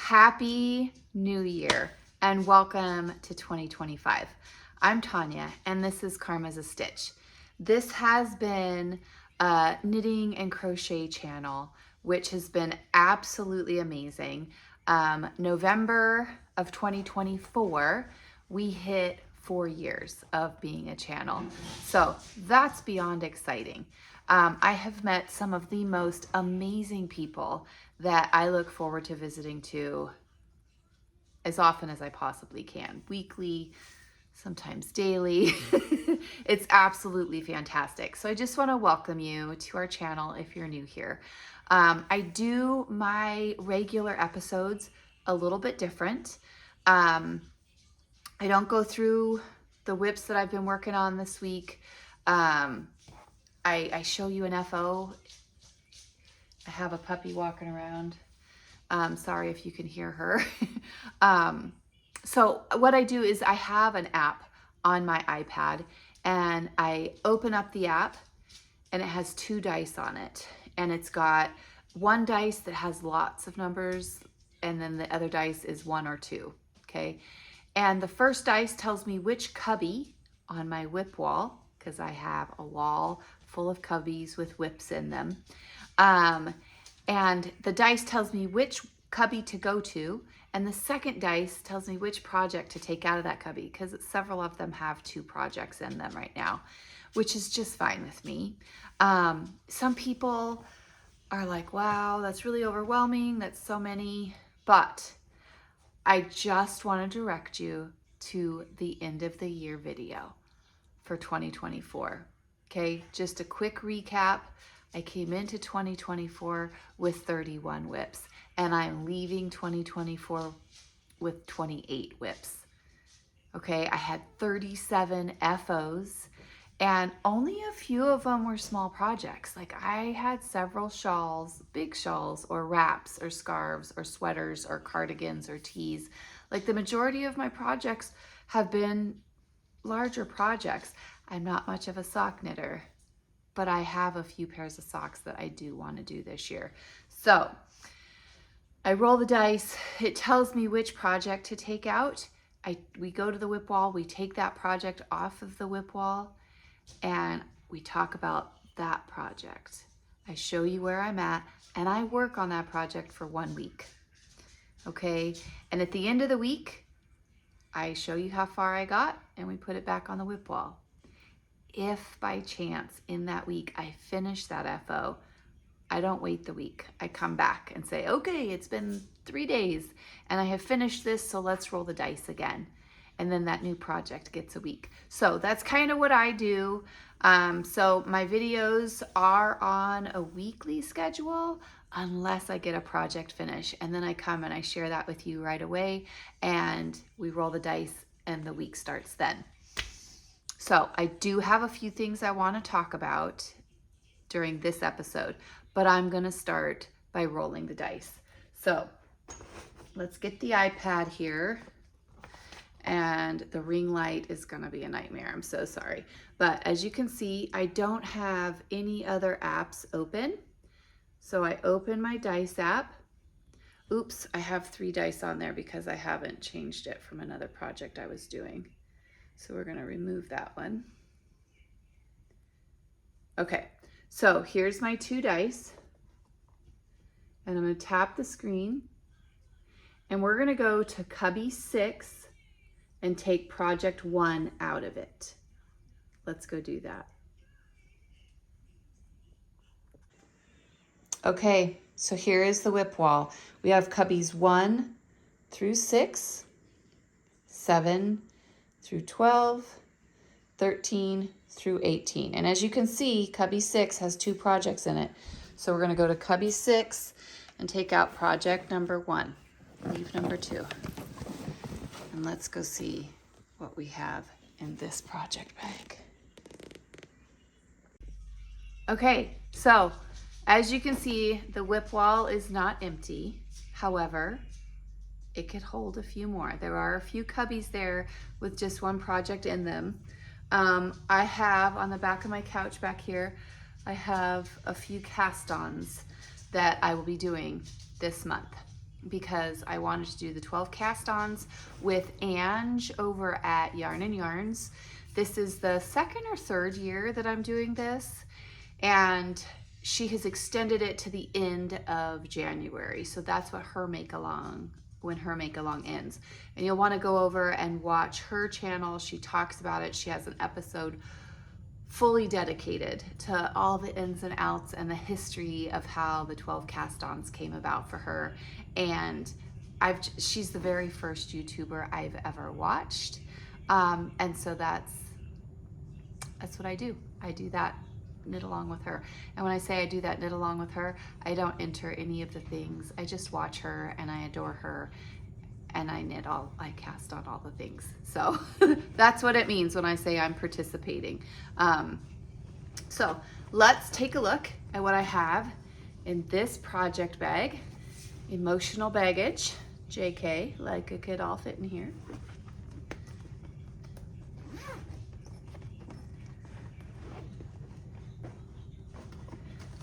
Happy New Year and welcome to 2025. I'm Tonya and this is Karma's a Stitch. This has been a knitting and crochet channel which has been absolutely amazing. November of 2024, we hit 4 years of being a channel. So that's beyond exciting. I have met some of the most amazing people that I look forward to visiting to as often as I possibly can, weekly, sometimes daily. It's absolutely fantastic. So I just want to welcome you to our channel if you're new here. I do my regular episodes a little bit different. I don't go through the whips that I've been working on this week. I show you an FO. I have a puppy walking around. Sorry if you can hear her. So what I do is I have an app on my iPad and I open up the app and it has 2 dice on it. And it's got one dice that has lots of numbers and then the other dice is 1 or 2, okay? And the first dice tells me which cubby on my whip wall, because I have a wall full of cubbies with whips in them. And the dice tells me which cubby to go to, and the second dice tells me which project to take out of that cubby, because several of them have 2 projects in them right now, which is just fine with me. Some people are like, wow, that's really overwhelming, that's so many, but I just want to direct you to the end of the year video for 2024. Okay, just a quick recap. I came into 2024 with 31 whips and I'm leaving 2024 with 28 whips. Okay, I had 37 FOs and only a few of them were small projects. Like I had several shawls, big shawls or wraps or scarves or sweaters or cardigans or tees. Like the majority of my projects have been larger projects. I'm not much of a sock knitter, but I have a few pairs of socks that I do want to do this year. So I roll the dice. It tells me which project to take out. We go to the whip wall. We take that project off of the whip wall and we talk about that project. I show you where I'm at and I work on that project for 1 week. Okay. And at the end of the week, I show you how far I got and we put it back on the whip wall. If by chance in that week I finish that FO, I don't wait the week. I come back and say, okay, it's been 3 days and I have finished this, so let's roll the dice again. And then that new project gets a week. So that's kind of what I do. So my videos are on a weekly schedule unless I get a project finish. And then I come and I share that with you right away and we roll the dice and the week starts then. So I do have a few things I want to talk about during this episode, but I'm going to start by rolling the dice. So let's get the iPad here. And the ring light is going to be a nightmare. I'm so sorry. But as you can see, I don't have any other apps open. So I open my dice app. Oops, I have 3 dice on there because I haven't changed it from another project I was doing. So we're going to remove that one. Okay, so here's my 2 dice. And I'm going to tap the screen. And we're going to go to cubby 6 and take project 1 out of it. Let's go do that. Okay, so here is the whip wall. We have cubbies 1 through 6, 7 through 12, 13 through 18. And as you can see, cubby 6 has 2 projects in it. So we're going to go to cubby 6 and take out project number 1, leave number 2. And let's go see what we have in this project bag. Okay, so as you can see, the whip wall is not empty. However, it could hold a few more. There are a few cubbies there with just 1 project in them. I have on the back of my couch back here, I have a few cast-ons that I will be doing this month. because I wanted to do the 12 cast-ons with Ange over at Yarn and Yarns. This is the second or third year that I'm doing this, and she has extended it to the end of January. So that's what her make-along, when her make-along ends. And you'll want to go over and watch her channel. She talks about it. She has an episode fully dedicated to all the ins and outs and the history of how the 12 cast-ons came about for her. And she's the very first YouTuber I've ever watched. And so that's what I do. I do that, knit along with her. And when I say I do that knit along with her, I don't enter any of the things. I just watch her and I adore her, and I cast on all the things. So that's what it means when I say I'm participating. So let's take a look at what I have in this project bag. Emotional baggage, JK, like it could all fit in here.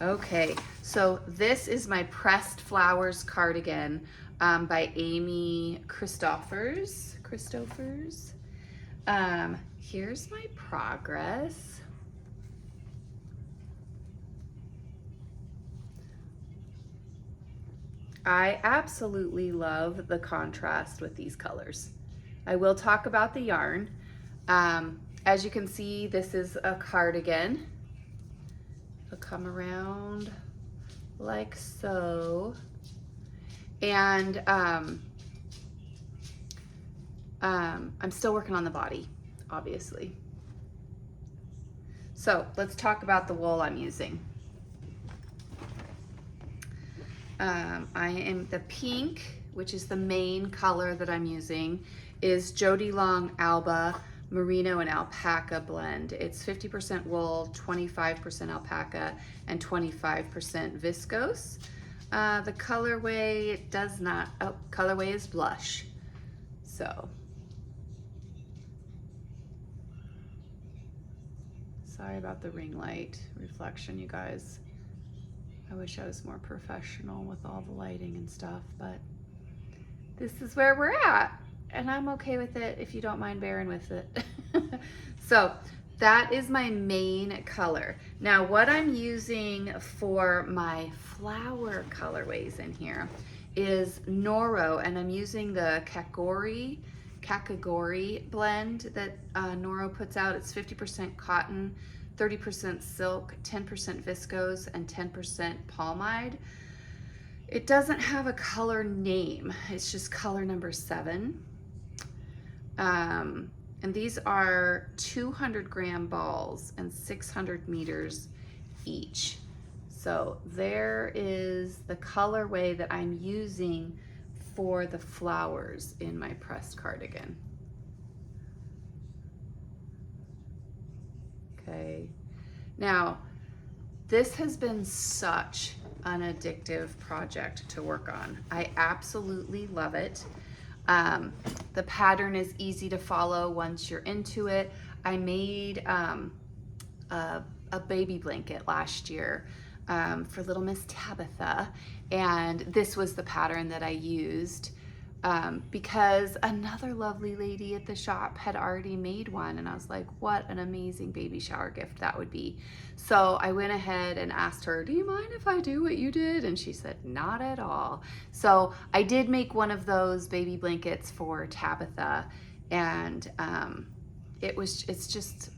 Okay, so this is my Pressed Flowers cardigan by Amy Christophers. Here's my progress. I absolutely love the contrast with these colors. I will talk about the yarn. As you can see, this is a cardigan. It'll come around like so. And I'm still working on the body, obviously. So let's talk about the wool I'm using. The pink, which is the main color that I'm using, is Jody Long Alba Merino and Alpaca blend. It's 50% wool, 25% alpaca, and 25% viscose. The colorway, it does not, colorway is blush. So, sorry about the ring light reflection, you guys. I wish I was more professional with all the lighting and stuff, but this is where we're at, and I'm okay with it if you don't mind bearing with it. So that is my main color. Now what I'm using for my flower colorways in here is Noro, and I'm using the Kakagori blend that Noro puts out. It's 50% cotton, 30% silk, 10% viscose, and 10% palmide. It doesn't have a color name. It's just color number 7. And these are 200 gram balls and 600 meters each. So there is the colorway that I'm using for the flowers in my pressed cardigan. Okay, now this has been such an addictive project to work on. I absolutely love it. The pattern is easy to follow once you're into it. I made a baby blanket last year for little Miss Tabitha, and this was the pattern that I used because another lovely lady at the shop had already made one, and I was like, what an amazing baby shower gift that would be. So I went ahead and asked her, do you mind if I do what you did? And she said, not at all. So I did make one of those baby blankets for Tabitha, and it was just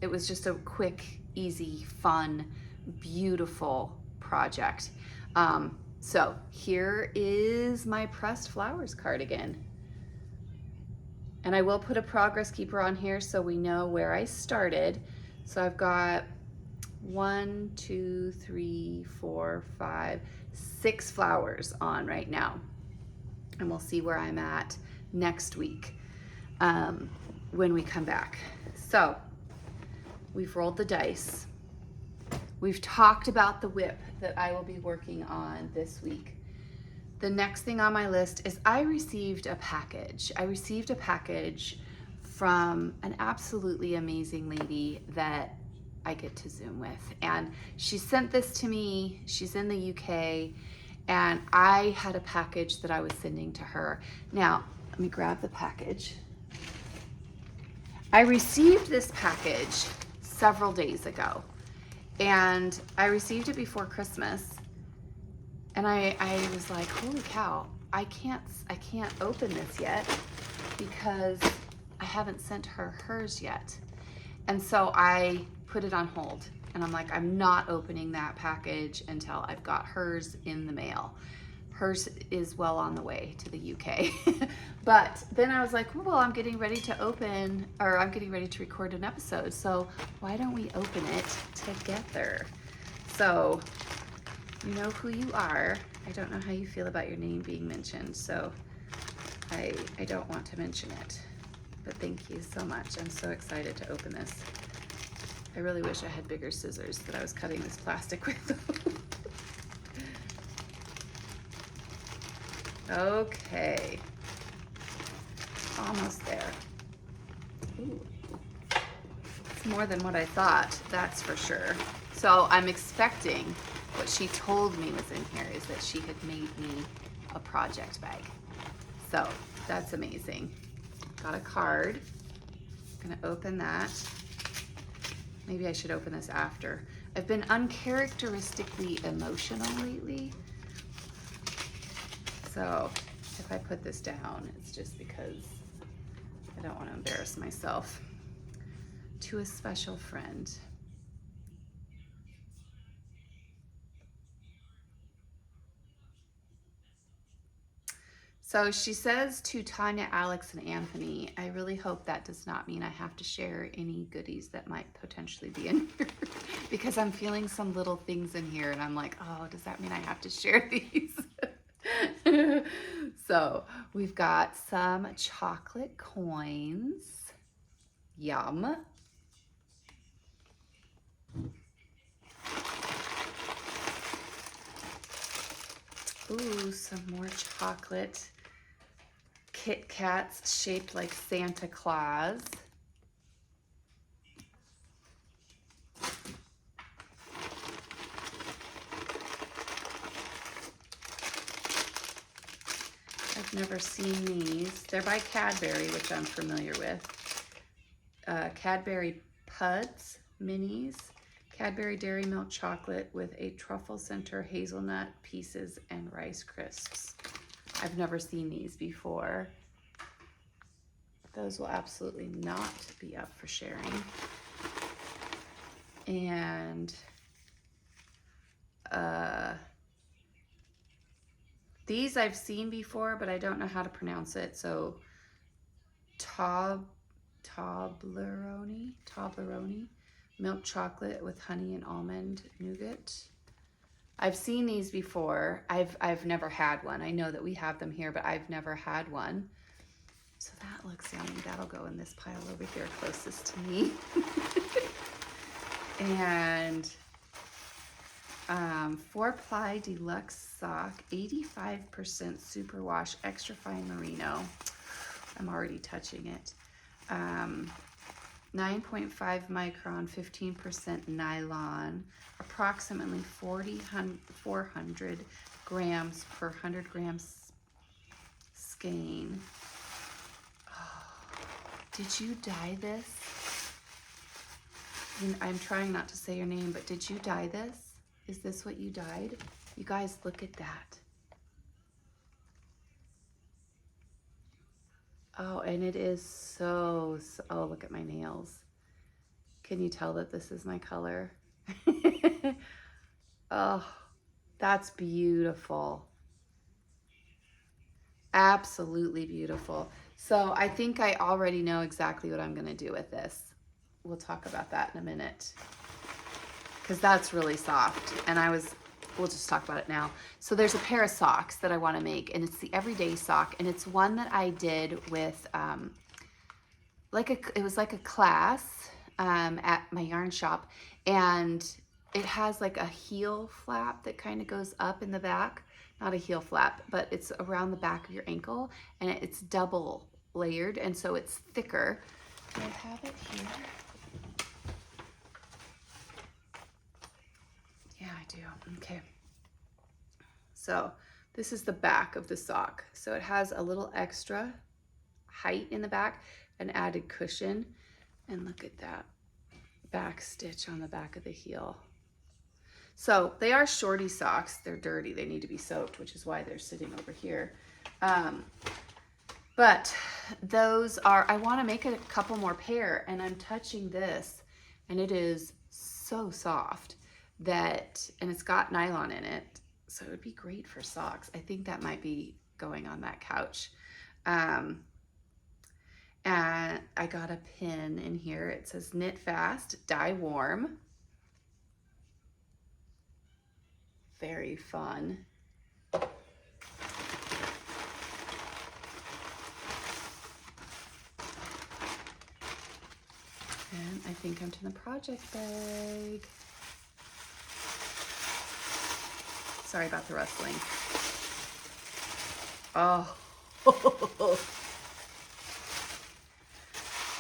a quick, easy, fun, beautiful project. So here is my pressed flowers cardigan. And I will put a progress keeper on here so we know where I started. So I've got 1, 2, 3, 4, 5, 6 flowers on right now. And we'll see where I'm at next week when we come back. So we've rolled the dice. We've talked about the whip that I will be working on this week. The next thing on my list is I received a package. I received a package from an absolutely amazing lady that I get to Zoom with. And she sent this to me. She's in the UK, and I had a package that I was sending to her. Now, let me grab the package. I received this package several days ago, and I received it before Christmas, and I was like, holy cow, I can't open this yet because I haven't sent her hers yet. And so I put it on hold, and I'm like, I'm not opening that package until I've got hers in the mail. Hers is well on the way to the UK. But then I was like, well, I'm getting ready to record an episode, so why don't we open it together? So you know who you are. I don't know how you feel about your name being mentioned, so I don't want to mention it. But thank you so much. I'm so excited to open this. I really wish I had bigger scissors that I was cutting this plastic with. Okay. Almost there. Ooh. It's more than what I thought, that's for sure. So I'm expecting what she told me was in here is that she had made me a project bag. So that's amazing. Got a card. I'm gonna open that. Maybe I should open this after. I've been uncharacteristically emotional lately. So if I put this down, it's just because I don't want to embarrass myself. To a special friend. So she says to Tonya, Alex, and Anthony, I really hope that does not mean I have to share any goodies that might potentially be in here because I'm feeling some little things in here and I'm like, oh, does that mean I have to share these? So we've got some chocolate coins. Yum. Ooh, some more chocolate Kit Kats shaped like Santa Claus. I've never seen these. They're by Cadbury, which I'm familiar with. Cadbury Puds Minis. Cadbury Dairy Milk Chocolate with a truffle center, hazelnut pieces, and Rice Crisps. I've never seen these before. Those will absolutely not be up for sharing. And these I've seen before, but I don't know how to pronounce it. So Toblerone, milk chocolate with honey and almond nougat. I've seen these before. I've never had one. I know that we have them here, but I've never had one. So that looks yummy. That'll go in this pile over here closest to me. And 4-ply deluxe sock, 85% superwash, extra fine merino. I'm already touching it. 9.5 micron, 15% nylon, approximately 400 grams per 100 grams skein. Oh, did you dye this? I'm trying not to say your name, but did you dye this? Is this what you dyed? You guys, look at that. Oh, and it is so, oh, look at my nails. Can you tell that this is my color? Oh, that's beautiful. Absolutely beautiful. So I think I already know exactly what I'm going to do with this. We'll talk about that in a minute because that's really soft. And we'll just talk about it now. So there's a pair of socks that I want to make, and it's the everyday sock, and it's one that I did with it was like a class at my yarn shop, and it has like a heel flap that kind of goes up in the back. Not a heel flap, but it's around the back of your ankle, and it's double layered, and so it's thicker. Do I have it here? Yeah, I do. Okay. So this is the back of the sock. So it has a little extra height in the back, an added cushion, and look at that back stitch on the back of the heel. So they are shorty socks. They're dirty. They need to be soaked, which is why they're sitting over here. But those are, I want to make a couple more pair, and I'm touching this, and it is so soft that, and it's got nylon in it, so it would be great for socks. I think that might be going on that couch. And I got a pin in here. It says knit fast, dye warm. Very fun. And I think I'm to the project bag. Sorry about the rustling. Oh.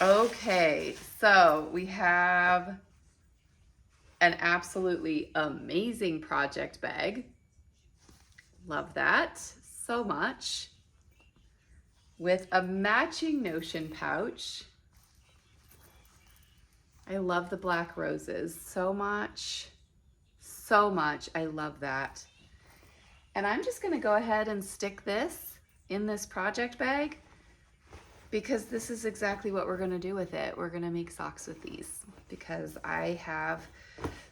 Okay, so we have an absolutely amazing project bag. Love that so much. With a matching Notion pouch. I love the black roses so much, so much. I love that. And I'm just gonna go ahead and stick this in this project bag because this is exactly what we're gonna do with it. We're gonna make socks with these because I have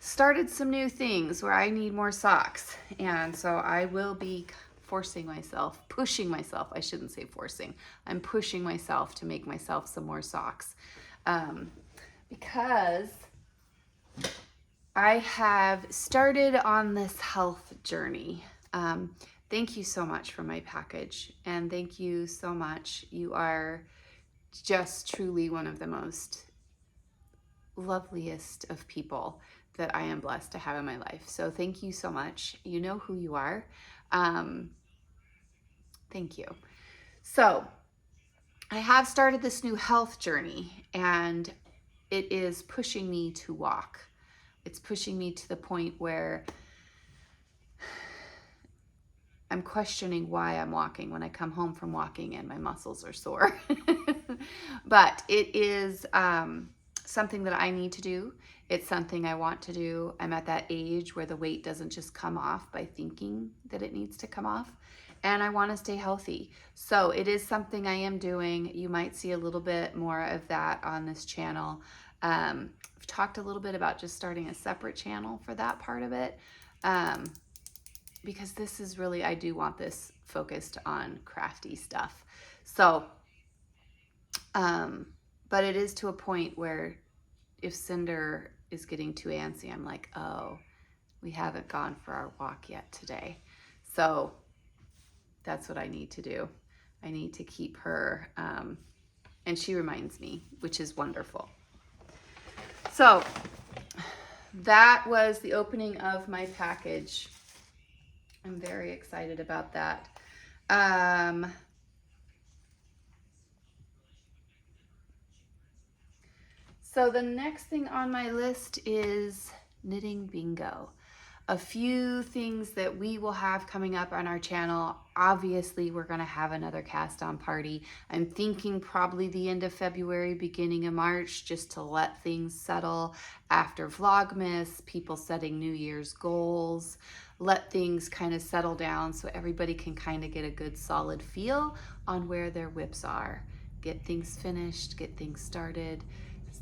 started some new things where I need more socks. And so I will be pushing myself, I shouldn't say forcing. I'm pushing myself to make myself some more socks. Because I have started on this health journey. Thank you so much for my package, and thank you so much. You are just truly one of the most loveliest of people that I am blessed to have in my life. So thank you so much. You know who you are. Thank you. So I have started this new health journey, and it is pushing me to walk. It's pushing me to the point where I'm questioning why I'm walking when I come home from walking and my muscles are sore. But it is something that I need to do. It's something I want to do. I'm at that age where the weight doesn't just come off by thinking that it needs to come off. And I want to stay healthy. So it is something I am doing. You might see a little bit more of that on this channel. I've talked a little bit about just starting a separate channel for that part of it. Because this is really, I do want this focused on crafty stuff. So, but it is to a point where if Cinder is getting too antsy, I'm like, oh, we haven't gone for our walk yet today. So that's what I need to do. I need to keep her, and she reminds me, which is wonderful. So that was the opening of my package. I'm very excited about that. So the next thing on my list is knitting bingo. A few things that we will have coming up on our channel. Obviously, we're gonna have another cast on party. I'm thinking probably the end of February, beginning of March, just to let things settle after Vlogmas, people setting New Year's goals, let things kind of settle down so everybody can kind of get a good solid feel on where their whips are. Get things finished, get things started.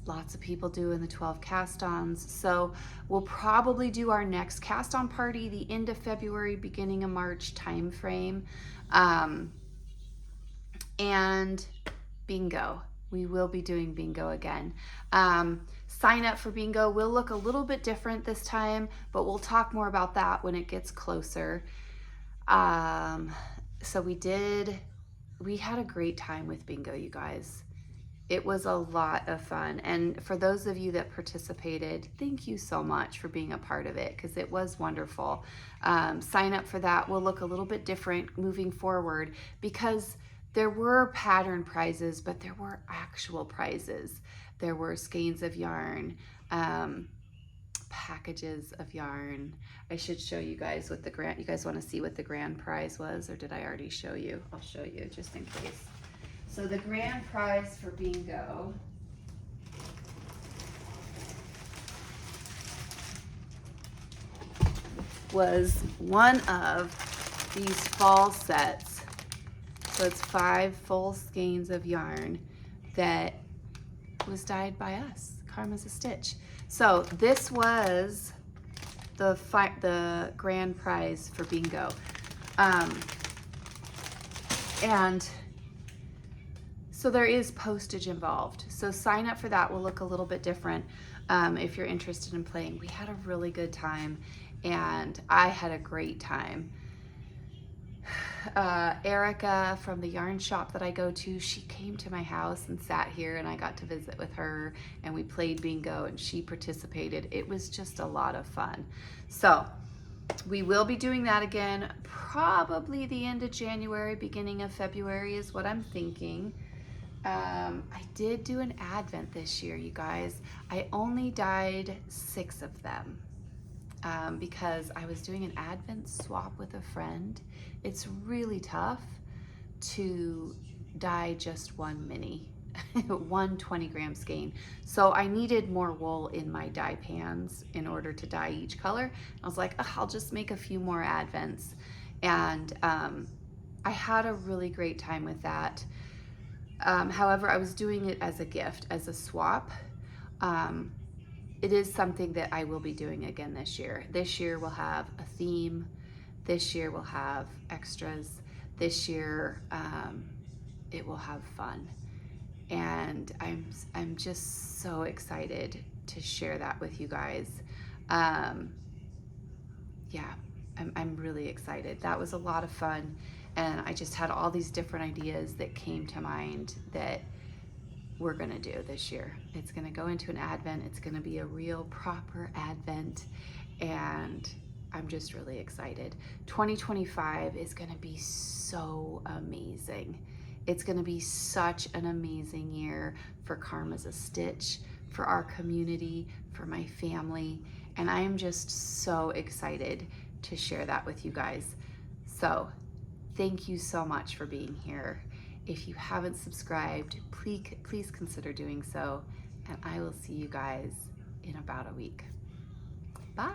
Lots of people doing the 12 cast-ons. So we'll probably do our next cast-on party the end of February, beginning of March time frame. And bingo. We will be doing bingo again. Sign up for bingo will look a little bit different this time, but we'll talk more about that when it gets closer. So we had a great time with bingo, you guys. It was a lot of fun. And for those of you that participated, thank you so much for being a part of it, because it was wonderful. Sign up for that. Will look a little bit different moving forward, because there were pattern prizes, but there were actual prizes. There were skeins of yarn, packages of yarn. I should show you guys what the grand, you guys want to see what the grand prize was, or did I already show you? I'll show you just in case. So the grand prize for bingo was one of these fall sets. So it's 5 full skeins of yarn that was dyed by us, Karma's a Stitch. So this was the grand prize for bingo. And so there is postage involved. So sign up for that will look a little bit different if you're interested in playing. We had a really good time, and I had a great time. Erica from the yarn shop that I go to, she came to my house and sat here, and I got to visit with her, and we played bingo, and she participated. It was just a lot of fun. So we will be doing that again, probably the end of January, beginning of February is what I'm thinking. I did do an advent this year, you guys. I only dyed 6 of them. Because I was doing an advent swap with a friend. It's really tough to dye just one mini, one 20-gram skein. So I needed more wool in my dye pans in order to dye each color. I was like, I'll just make a few more advents. And I had a really great time with that. However, I was doing it as a gift, as a swap. It is something that I will be doing again this year. This year we'll have a theme. This year we'll have extras. This year it will have fun. And I'm just so excited to share that with you guys. Yeah, I'm really excited. That was a lot of fun. And I just had all these different ideas that came to mind that we're gonna do this year. It's gonna go into an advent. It's gonna be a real proper advent, and I'm just really excited. 2025 is gonna be so amazing. It's gonna be such an amazing year for Karma's a Stitch, for our community, for my family, and I am just so excited to share that with you guys. So thank you so much for being here. If you haven't subscribed, please consider doing so, and I will see you guys in about a week. Bye.